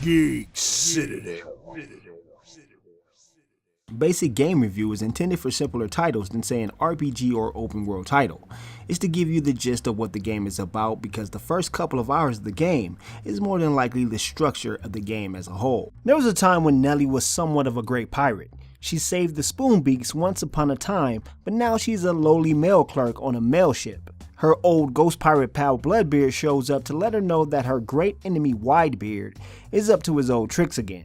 Geek, Citadel. Basic game review is intended for simpler titles than say an RPG or open world title. It's to give you the gist of what the game is about because the first couple of hours of the game is more than likely the structure of the game as a whole. There was a time when Nelly was somewhat of a great pirate. She saved the Spoonbeaks once upon a time, but now she's a lowly mail clerk on a mail ship. Her old ghost pirate pal Bloodbeard shows up to let her know that her great enemy Widebeard is up to his old tricks again.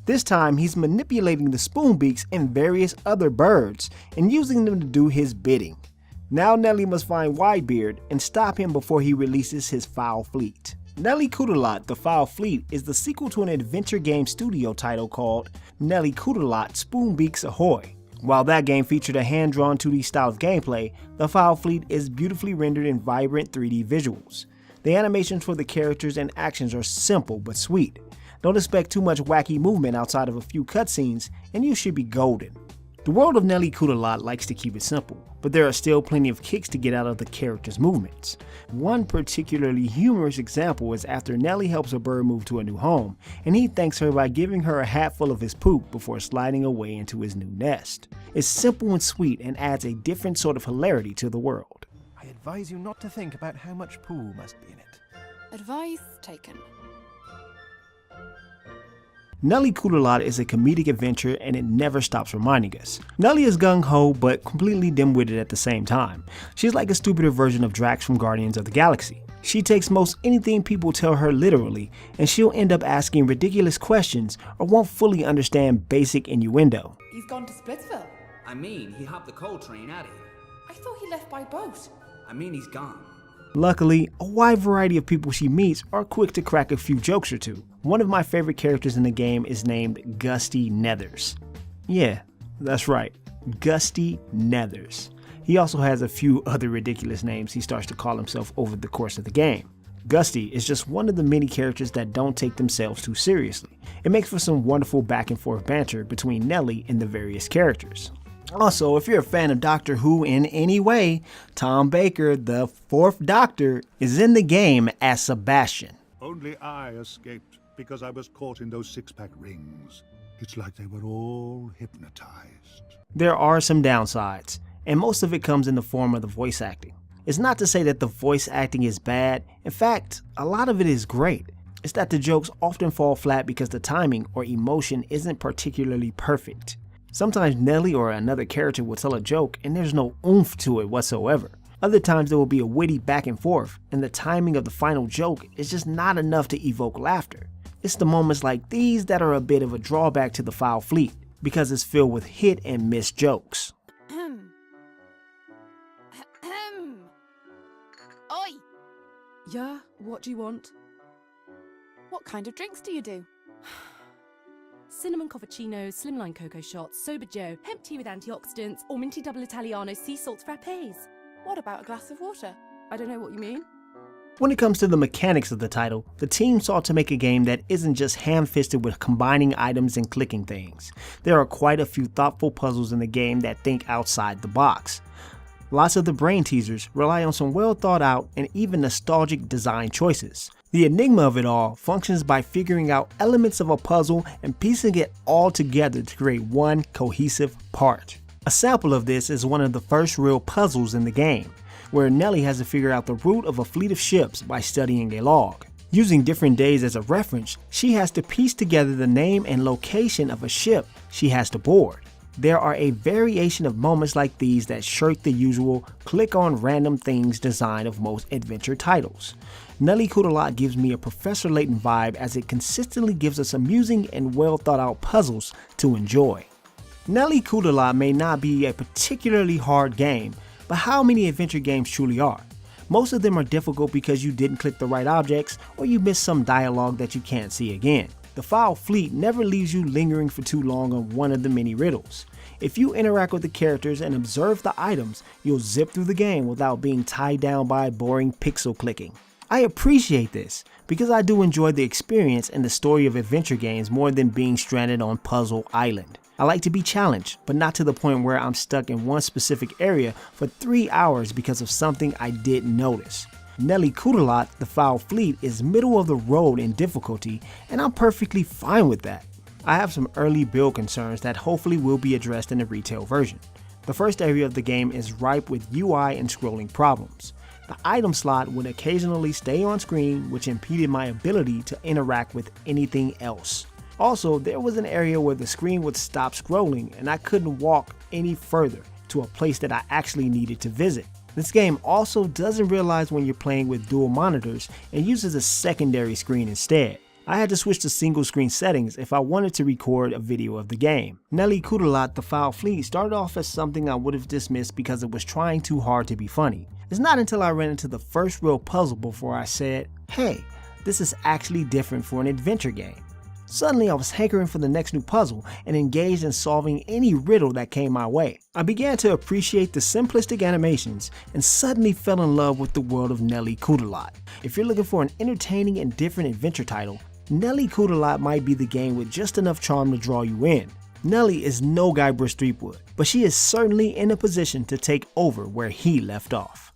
This time he's manipulating the Spoonbeaks and various other birds and using them to do his bidding. Now Nelly must find Widebeard and stop him before he releases his Fowl fleet. Nelly Cootalot, the Fowl Fleet is the sequel to an adventure game studio title called Nelly Cootalot Spoonbeaks Ahoy! While that game featured a hand-drawn 2D style of gameplay, the Fowl Fleet is beautifully rendered in vibrant 3D visuals. The animations for the characters and actions are simple but sweet. Don't expect too much wacky movement outside of a few cutscenes, and you should be golden. The world of Nelly Cootalot likes to keep it simple, but there are still plenty of kicks to get out of the character's movements. One particularly humorous example is after Nelly helps a bird move to a new home, and he thanks her by giving her a hat full of his poop before sliding away into his new nest. It's simple and sweet and adds a different sort of hilarity to the world. I advise you not to think about how much poo must be in it. Advice taken. Nelly Cootalot is a comedic adventure and it never stops reminding us. Nelly is gung-ho but completely dim-witted at the same time. She's like a stupider version of Drax from Guardians of the Galaxy. She takes most anything people tell her literally, and she'll end up asking ridiculous questions or won't fully understand basic innuendo. He's gone to Splitsville. I mean, he hopped the coal train out of here. I thought he left by boat. I mean, he's gone. Luckily, a wide variety of people she meets are quick to crack a few jokes or two. One of my favorite characters in the game is named Gusty Nethers. Yeah, that's right, Gusty Nethers. He also has a few other ridiculous names he starts to call himself over the course of the game. Gusty is just one of the many characters that don't take themselves too seriously. It makes for some wonderful back and forth banter between Nelly and the various characters. Also, if you're a fan of Doctor Who in any way, Tom Baker, the Fourth Doctor, is in the game as Sebastian. Only I escaped because I was caught in those six-pack rings. It's like they were all hypnotized. There are some downsides, and most of it comes in the form of the voice acting. It's not to say that the voice acting is bad. In fact, a lot of it is great. It's that the jokes often fall flat because the timing or emotion isn't particularly perfect. Sometimes Nelly or another character will tell a joke and there's no oomph to it whatsoever. Other times there will be a witty back and forth and the timing of the final joke is just not enough to evoke laughter. It's the moments like these that are a bit of a drawback to the Fowl Fleet because it's filled with hit and miss jokes. Oi! Yeah, what do you want? What kind of drinks do you do? Cinnamon cappuccinos, slimline cocoa shots, soba joe, hemp tea with antioxidants, or minty double Italiano sea salt frappes. What about a glass of water? I don't know what you mean. When it comes to the mechanics of the title, the team sought to make a game that isn't just ham-fisted with combining items and clicking things. There are quite a few thoughtful puzzles in the game that think outside the box. Lots of the brain teasers rely on some well thought out and even nostalgic design choices. The enigma of it all functions by figuring out elements of a puzzle and piecing it all together to create one cohesive part. A sample of this is one of the first real puzzles in the game, where Nelly has to figure out the route of a fleet of ships by studying a log. Using different days as a reference, she has to piece together the name and location of a ship she has to board. There are a variation of moments like these that shirk the usual click on random things design of most adventure titles. Nelly Cootalot gives me a Professor Layton vibe as it consistently gives us amusing and well thought out puzzles to enjoy. Nelly Cootalot may not be a particularly hard game, but how many adventure games truly are? Most of them are difficult because you didn't click the right objects or you missed some dialogue that you can't see again. The Fowl Fleet never leaves you lingering for too long on one of the many riddles. If you interact with the characters and observe the items, you'll zip through the game without being tied down by boring pixel clicking. I appreciate this because I do enjoy the experience and the story of adventure games more than being stranded on Puzzle Island. I like to be challenged, but not to the point where I'm stuck in one specific area for 3 hours because of something I didn't notice. Nelly Cootalot, the Fowl fleet, is middle of the road in difficulty, and I'm perfectly fine with that. I have some early build concerns that hopefully will be addressed in the retail version. The first area of the game is ripe with UI and scrolling problems. The item slot would occasionally stay on screen, which impeded my ability to interact with anything else. Also, there was an area where the screen would stop scrolling and I couldn't walk any further to a place that I actually needed to visit. This game also doesn't realize when you're playing with dual monitors and uses a secondary screen instead. I had to switch to single screen settings if I wanted to record a video of the game. Nelly Cootalot, the Fowl fleet, started off as something I would have dismissed because it was trying too hard to be funny. It's not until I ran into the first real puzzle before I said, hey, this is actually different for an adventure game. Suddenly I was hankering for the next new puzzle and engaged in solving any riddle that came my way. I began to appreciate the simplistic animations and suddenly fell in love with the world of Nelly Cootalot. If you're looking for an entertaining and different adventure title, Nelly Cootalot might be the game with just enough charm to draw you in. Nelly is no Guybrush Threepwood, but she is certainly in a position to take over where he left off.